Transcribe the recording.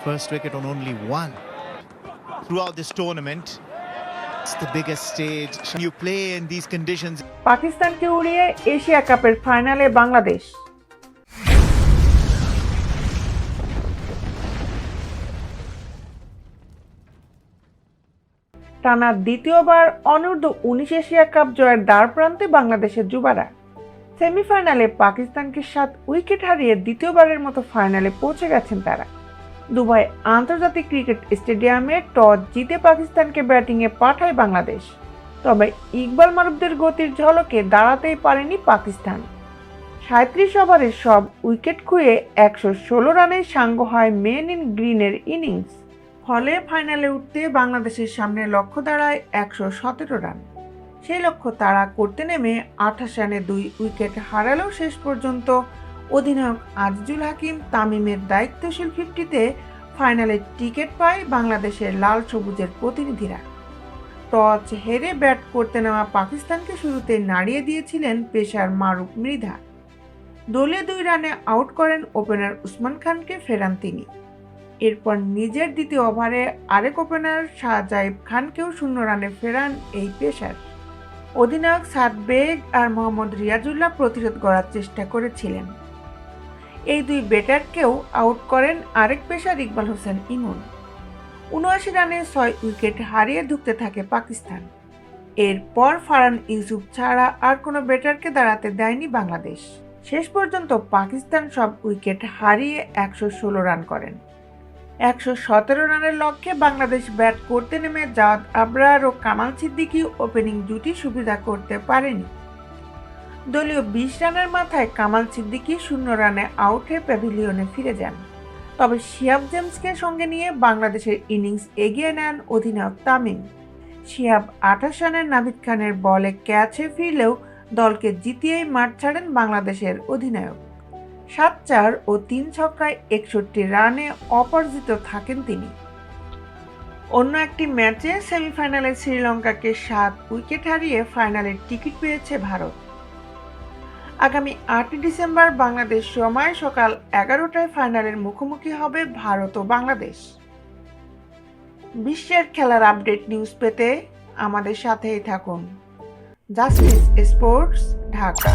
first wicket on only one. Throughout this tournament, it's the biggest stage. You play in these conditions. পাকিস্তানকে উড়িয়ে Asia কাপের ফাইনালে বাংলাদেশ। টানা দ্বিতীয়বার অনূর্ধ্ব-19 এশিয়া কাপ জয়ের দ্বারপ্রান্তে বাংলাদেশের যুবারা। সেমিফাইনালে পাকিস্তানকে 7 উইকেট হারিয়ে দ্বিতীয়বারের মতো ফাইনালে পৌঁছে গেছেন তারা। দুবাই আন্তর্জাতিক ক্রিকেট স্টেডিয়ামে টস জিতে পাকিস্তানকে ব্যাটিংয়ে পাঠায় বাংলাদেশ। তবে ইকবাল মারুফদের গতির ঝলকে দাঁড়াতেই পারেনি পাকিস্তান। 37 ওভারে সব উইকেট খুঁয়ে 116 রানে সাঙ্গ হয় মেন ইন গ্রিনের ইনিংস। ফলে ফাইনালে উঠতে বাংলাদেশের সামনে লক্ষ্য দাঁড়ায় 117 রান। সেই লক্ষ্য তাড়া করতে নেমে 28 রানে 2 উইকেট হারালেও শেষ পর্যন্ত অধিনায়ক আজিজুল হাকিম তামিমের দায়িত্বশীল 50-তে ফাইনালে টিকিট পায় বাংলাদেশের লাল সবুজের প্রতিনিধিরা। টস হেরে ব্যাট করতে নেওয়া পাকিস্তানকে শুরুতেই নাড়িয়ে দিয়েছিলেন পেসার মারুফ মৃধা। দলীয় 2 রানে আউট করেন ওপেনার উসমান খানকে, ফেরান তিনি। এরপর নিজের দ্বিতীয় ওভারে আরেক ওপেনার শাহজাইব খানকেও 0 রানে ফেরান এই পেসার। অধিনায়ক সাদ বেগ আর মোহাম্মদ রিয়াজুল্লাহ প্রতিরোধ গড়ার চেষ্টা করেছিলেন। এই 2 ব্যাটারকেও আউট করেন আরেক পেসার ইকবাল হোসেন ইমন। 79 রানে 6 উইকেট হারিয়ে ধুঁকতে থাকে পাকিস্তান। এরপর ফারহান ইউসুফ ছাড়া আর কোনো ব্যাটারকে দাঁড়াতে দেয়নি বাংলাদেশ। শেষ পর্যন্ত পাকিস্তান সব উইকেট হারিয়ে 116 রান করেন। 117 রানের লক্ষ্যে বাংলাদেশ ব্যাট করতে নেমে জাওয়াদ আবরার ও কামাল সিদ্দিকী ওপেনিং জুটি সুবিধা করতে পারেনি। দলীয় 20 রানের মাথায় কামাল সিদ্দিকী 0 রানে আউট হয়ে প্যাভিলিয়নে ফিরে যান। তবে শিহাব জেমসকে সঙ্গে নিয়ে বাংলাদেশের ইনিংস এগিয়ে নেন অধিনায়ক তামিম। শিহাব 28 রানের নাভিদ খানের বলে ক্যাচে ফিরলেও দলকে জিতিয়েই মাঠ ছাড়েন বাংলাদেশের অধিনায়ক। 7-4 ও 3 ছক্কায় 61 রানে অপরাজিত থাকেন তিনি। অন্য একটি ম্যাচে সেমিফাইনালে শ্রীলঙ্কাকে 7 উইকেট হারিয়ে ফাইনালের টিকিট পেয়েছে ভারত। আগামী 8 ডিসেম্বর বাংলাদেশ সময় সকাল 11টায় ফাইনালের মুখোমুখি হবে ভারত ও বাংলাদেশ। বিশ্বের খেলার আপডেট নিউজ পেতে আমাদের সাথেই থাকুন। Justice sports, Dhaka.